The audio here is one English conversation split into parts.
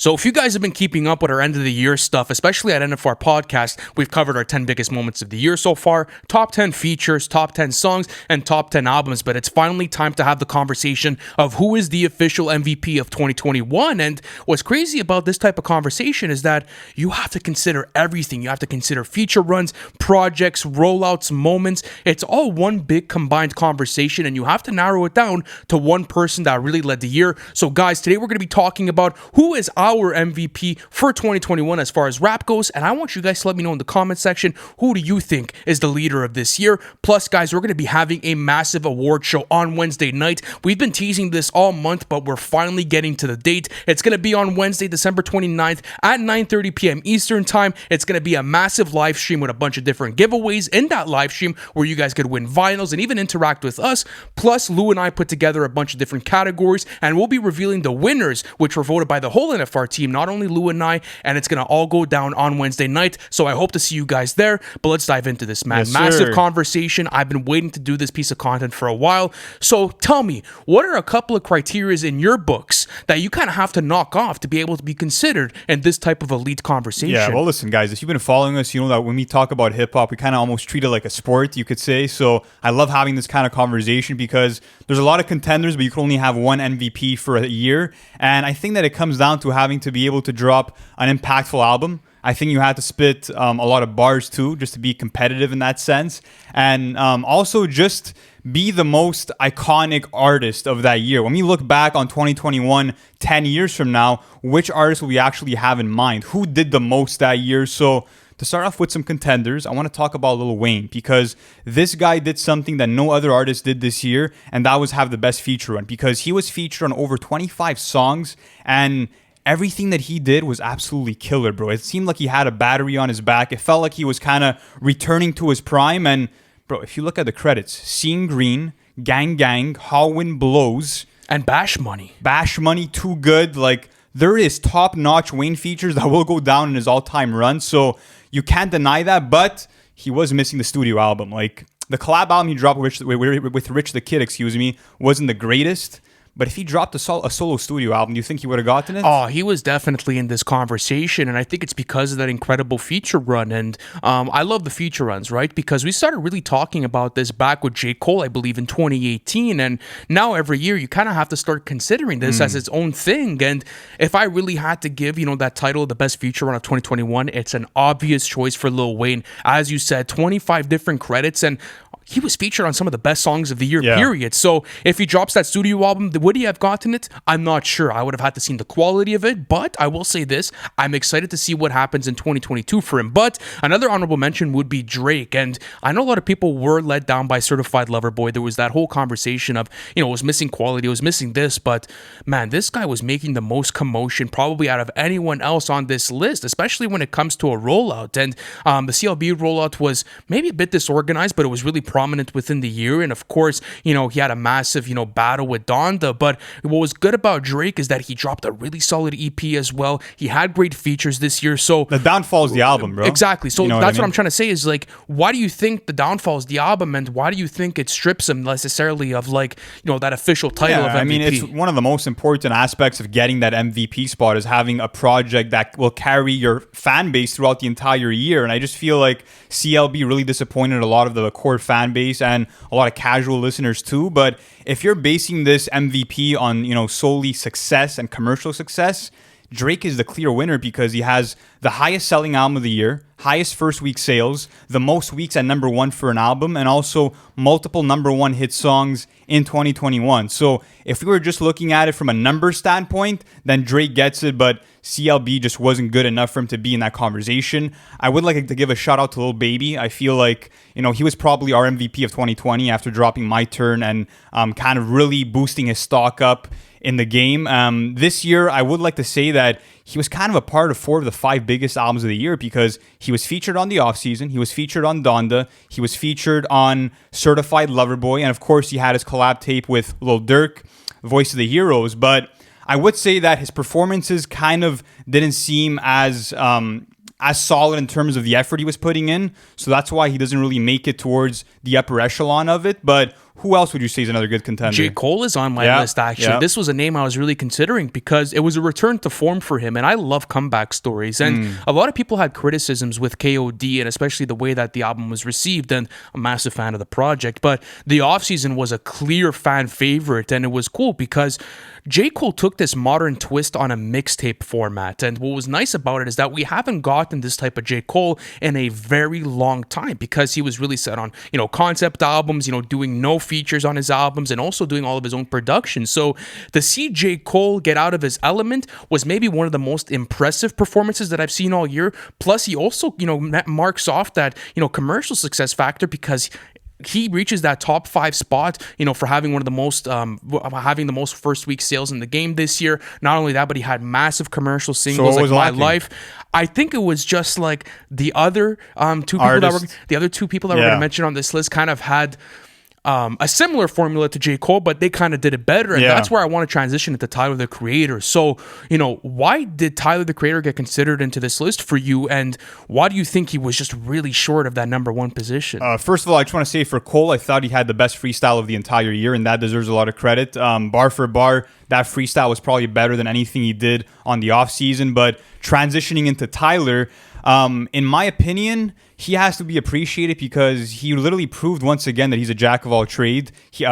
So if you guys have been keeping up with our end of the year stuff, especially at NFR Podcast, we've covered our 10 biggest moments of the year so far, top 10 features, top 10 songs, and top 10 albums. But it's finally time to have the conversation of who is the official MVP of 2021. And what's crazy about this type of conversation is that you have to consider everything. You have to consider feature runs, projects, rollouts, moments. It's all one big combined conversation, and you have to narrow it down to one person that really led the year. So guys, today we're going to be talking about who is our MVP for 2021 as far as rap goes, and I want you guys to let me know in the comment section, who do you think is the leader of this year? Plus, guys, we're going to be having a massive award show on Wednesday night. We've been teasing this all month, but we're finally getting to the date. It's going to be on Wednesday, December 29th at 9:30 p.m. Eastern Time. It's going to be a massive live stream with a bunch of different giveaways in that live stream where you guys could win vinyls and even interact with us. Plus, Lou and I put together a bunch of different categories, and we'll be revealing the winners, which were voted by the whole NFR team, not only Lou and I, and it's going to all go down on Wednesday night. So I hope to see you guys there, but let's dive into this, man. Yes, massive sir. Conversation. I've been waiting to do this piece of content for a while. So tell me, what are a couple of criterias in your books that you kind of have to knock off to be able to be considered in this type of elite conversation? Yeah, well, listen, guys, if you've been following us, you know that when we talk about hip-hop, we kind of almost treat it like a sport, you could say. So I love having this kind of conversation because there's a lot of contenders, but you can only have one MVP for a year. And I think that it comes down to having to be able to drop an impactful album. I think you had to spit a lot of bars too, just to be competitive in that sense. And also just be the most iconic artist of that year. When we look back on 2021, 10 years from now, which artist will we actually have in mind? Who did the most that year? So to start off with some contenders, I want to talk about Lil Wayne because this guy did something that no other artist did this year, and that was have the best feature run because he was featured on over 25 songs, and everything that he did was absolutely killer, bro. It seemed like he had a battery on his back. It felt like he was kind of returning to his prime. And, bro, if you look at the credits, Seeing Green, Gang Gang, How Wind Blows. And Bash Money. Bash Money, Too Good. Like, there is top-notch Wayne features that will go down in his all-time run. So you can't deny that, but he was missing the studio album. Like, the collab album he dropped with Rich the Kid, wasn't the greatest. But if he dropped a solo studio album, do you think he would have gotten it? Oh, he was definitely in this conversation, and I think it's because of that incredible feature run. And I love the feature runs, right? Because we started really talking about this back with J. Cole, I believe, in 2018. And now every year, you kind of have to start considering this as its own thing. And if I really had to give, that title, the best feature run of 2021, it's an obvious choice for Lil Wayne. As you said, 25 different credits, and he was featured on some of the best songs of the year, period. So if he drops that studio album, would he have gotten it? I'm not sure. I would have had to see the quality of it, but I will say this. I'm excited to see what happens in 2022 for him. But another honorable mention would be Drake. And I know a lot of people were let down by Certified Lover Boy. There was that whole conversation of, it was missing quality, it was missing this. But man, this guy was making the most commotion probably out of anyone else on this list, especially when it comes to a rollout. And the CLB rollout was maybe a bit disorganized, but it was really prominent within the year. And of course, he had a massive, battle with Donda. But what was good about Drake is that he dropped a really solid EP as well. He had great features this year. So the downfall is the album, bro. Exactly. So that's what I'm trying to say is, like, why do you think the downfall is the album, and why do you think it strips him necessarily of, like, that official title of MVP? I mean, it's one of the most important aspects of getting that MVP spot is having a project that will carry your fan base throughout the entire year. And I just feel like CLB really disappointed a lot of the core fan base and a lot of casual listeners too. But if you're basing this MVP on, solely success and commercial success, Drake is the clear winner because he has the highest selling album of the year, highest first week sales, the most weeks at number one for an album, and also multiple number one hit songs in 2021. So if we were just looking at it from a number standpoint, then Drake gets it, but CLB just wasn't good enough for him to be in that conversation. I would like to give a shout out to Lil Baby. I feel like, he was probably our MVP of 2020 after dropping My Turn and kind of really boosting his stock up in the game. This year, I would like to say that he was kind of a part of 4 of the 5 biggest albums of the year because he was featured on The Offseason, he was featured on Donda, he was featured on Certified Lover Boy, and of course he had his collab tape with Lil Durk, Voice of the Heroes. But I would say that his performances kind of didn't seem as solid in terms of the effort he was putting in. So that's why he doesn't really make it towards the upper echelon of it. But who else would you say is another good contender? J. Cole is on my list, actually. This was a name I was really considering because it was a return to form for him, and I love comeback stories. And a lot of people had criticisms with KOD, and especially the way that the album was received, and I'm a massive fan of the project. But the offseason was a clear fan favorite, and it was cool because J. Cole took this modern twist on a mixtape format. And what was nice about it is that we haven't gotten this type of J. Cole in a very long time because he was really set on, concept albums, doing no features on his albums and also doing all of his own production. So to see J. Cole get out of his element was maybe one of the most impressive performances that I've seen all year. Plus, he also, marks off that, commercial success factor because he reaches that top 5 spot, for having one of the most, having the most first week sales in the game this year. Not only that, but he had massive commercial singles like My Life. I think it was just like the other two people that we're going to mention on this list kind of had a similar formula to J. Cole, but they kind of did it better. And that's where I want to transition into Tyler, the Creator. So, why did Tyler, the Creator get considered into this list for you? And why do you think he was just really short of that number 1 position? First of all, I just want to say for Cole, I thought he had the best freestyle of the entire year, and that deserves a lot of credit. Bar for bar, that freestyle was probably better than anything he did on the offseason. But transitioning into Tyler, in my opinion, he has to be appreciated because he literally proved once again that he's a jack of all trades. He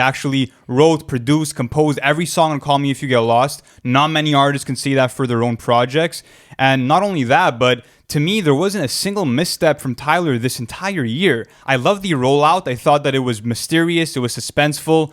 actually wrote, produced, composed every song on Call Me If You Get Lost. Not many artists can say that for their own projects. And not only that, but to me, there wasn't a single misstep from Tyler this entire year. I love the rollout. I thought that it was mysterious. It was suspenseful,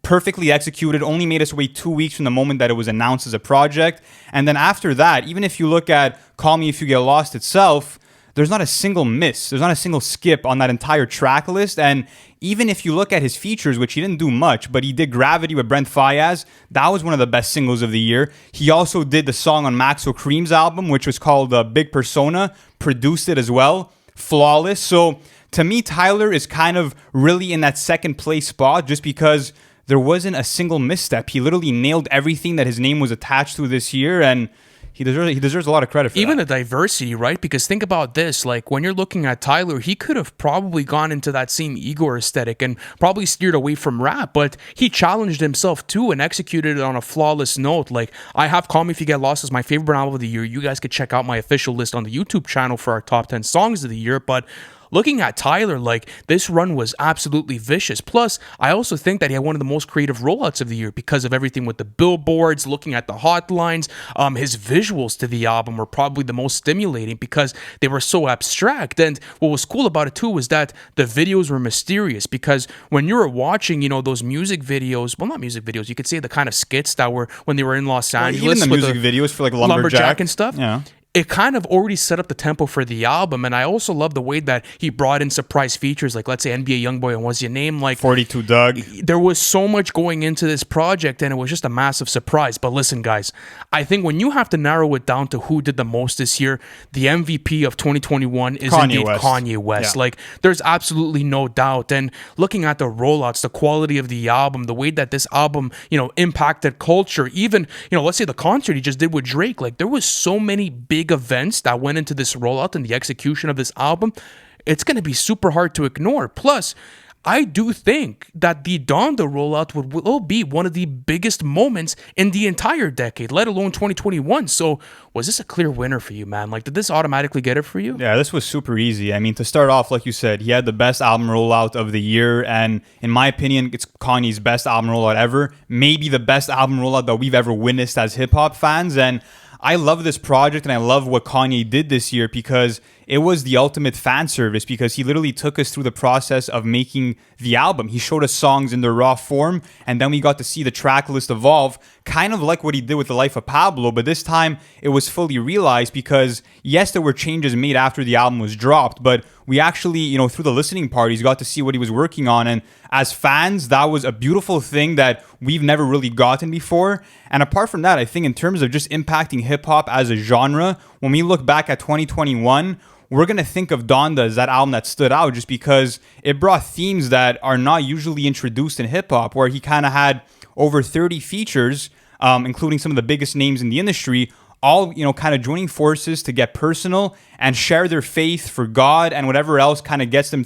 perfectly executed, only made us wait 2 weeks from the moment that it was announced as a project. And then after that, even if you look at Call Me If You Get Lost itself, there's not a single miss. There's not a single skip on that entire track list. And even if you look at his features, which he didn't do much, but he did Gravity with Brent Faiyaz. That was one of the best singles of the year. He also did the song on Maxwell Cream's album, which was called Big Persona, produced it as well. Flawless. So to me, Tyler is kind of really in that second place spot just because there wasn't a single misstep. He literally nailed everything that his name was attached to this year, and he deserves a lot of credit for even that. The diversity, right? Because think about this, like when you're looking at Tyler, he could have probably gone into that same Igor aesthetic and probably steered away from rap, but he challenged himself too and executed it on a flawless note. Like, I have Call Me If You Get Lost as my favorite album of the year. You guys could check out my official list on the YouTube channel for our top 10 songs of the year, but looking at Tyler, like, this run was absolutely vicious. Plus, I also think that he had one of the most creative rollouts of the year because of everything with the billboards, looking at the hotlines. His visuals to the album were probably the most stimulating because they were so abstract. And what was cool about it too was that the videos were mysterious because when you were watching, those music videos, well, not music videos, you could say the kind of skits that were when they were in Los Angeles. Even the music videos for like Lumberjack and stuff. Yeah. It kind of already set up the tempo for the album, and I also love the way that he brought in surprise features, like let's say NBA YoungBoy and What's Your Name, like 42 Doug. There was so much going into this project, and it was just a massive surprise. But listen, guys, I think when you have to narrow it down to who did the most this year, the MVP of 2021 is indeed Kanye West. Yeah. Like, there's absolutely no doubt. And looking at the rollouts, the quality of the album, the way that this album, impacted culture, even, let's say the concert he just did with Drake, like there was so many big events that went into this rollout and the execution of this album. It's going to be super hard to ignore. Plus, I do think that the Donda rollout will be one of the biggest moments in the entire decade, let alone 2021. So was this a clear winner for you, man? Like, did this automatically get it for you? Yeah, this was super easy. I mean, to start off, like you said, he had the best album rollout of the year. And in my opinion, it's Kanye's best album rollout ever. Maybe the best album rollout that we've ever witnessed as hip-hop fans. And I love this project and I love what Kanye did this year because it was the ultimate fan service because he literally took us through the process of making the album. He showed us songs in their raw form and then we got to see the track list evolve, kind of like what he did with The Life of Pablo, but this time it was fully realized because yes, there were changes made after the album was dropped, but we actually, through the listening parties, got to see what he was working on. And as fans, that was a beautiful thing that we've never really gotten before. And apart from that, I think in terms of just impacting hip hop as a genre, when we look back at 2021, we're going to think of Donda as that album that stood out just because it brought themes that are not usually introduced in hip hop, where he kind of had over 30 features, including some of the biggest names in the industry, all, kind of joining forces to get personal and share their faith for God and whatever else kind of gets them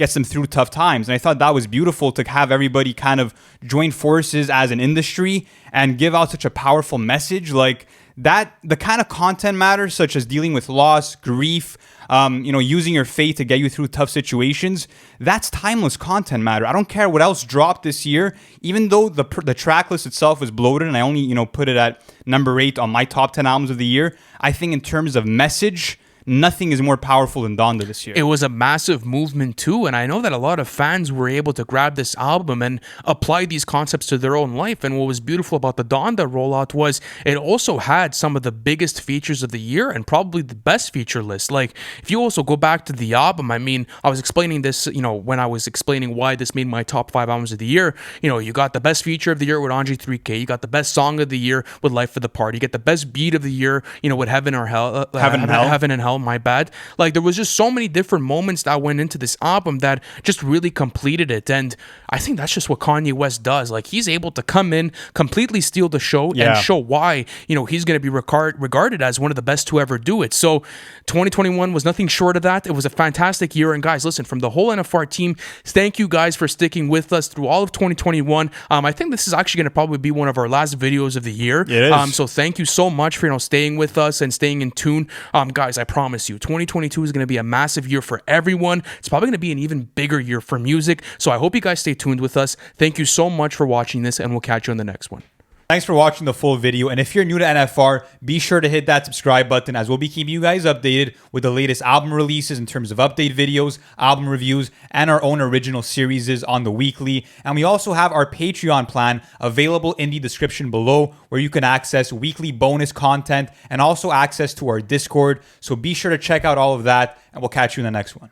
gets them through tough times. And I thought that was beautiful to have everybody kind of join forces as an industry and give out such a powerful message like that. The kind of content matters, such as dealing with loss, grief, using your faith to get you through tough situations. That's timeless content matter. I don't care what else dropped this year, even though the track list itself was bloated and I only, put it at number 8 on my top 10 albums of the year. I think in terms of message, nothing is more powerful than Donda this year. It was a massive movement too, and I know that a lot of fans were able to grab this album and apply these concepts to their own life. And what was beautiful about the Donda rollout was it also had some of the biggest features of the year and probably the best feature list. Like, if you also go back to the album, I mean, I was explaining this, when I was explaining why this made my top 5 albums of the year. You got the best feature of the year with Andre 3K. You got the best song of the year with Life of the Party. You get the best beat of the year, with Heaven or Hell. Heaven and Hell. My bad. Like, there was just so many different moments that went into this album that just really completed it. And I think that's just what Kanye West does. Like, he's able to come in, completely steal the show and show why, he's going to be regarded as one of the best to ever do it. So 2021 was nothing short of that. It was a fantastic year. And guys, listen, from the whole NFR team, thank you guys for sticking with us through all of 2021. I think this is actually going to probably be one of our last videos of the year. It is. So thank you so much for, staying with us and staying in tune. Guys, I promise you, 2022 is going to be a massive year for everyone. It's probably going to be an even bigger year for music. So I hope you guys stay tuned with us. Thank you so much for watching this, and we'll catch you on the next one. Thanks for watching the full video. And if you're new to NFR, be sure to hit that subscribe button, as we'll be keeping you guys updated with the latest album releases in terms of update videos, album reviews, and our own original series on the weekly. And we also have our Patreon plan available in the description below, where you can access weekly bonus content and also access to our Discord. So be sure to check out all of that, and we'll catch you in the next one.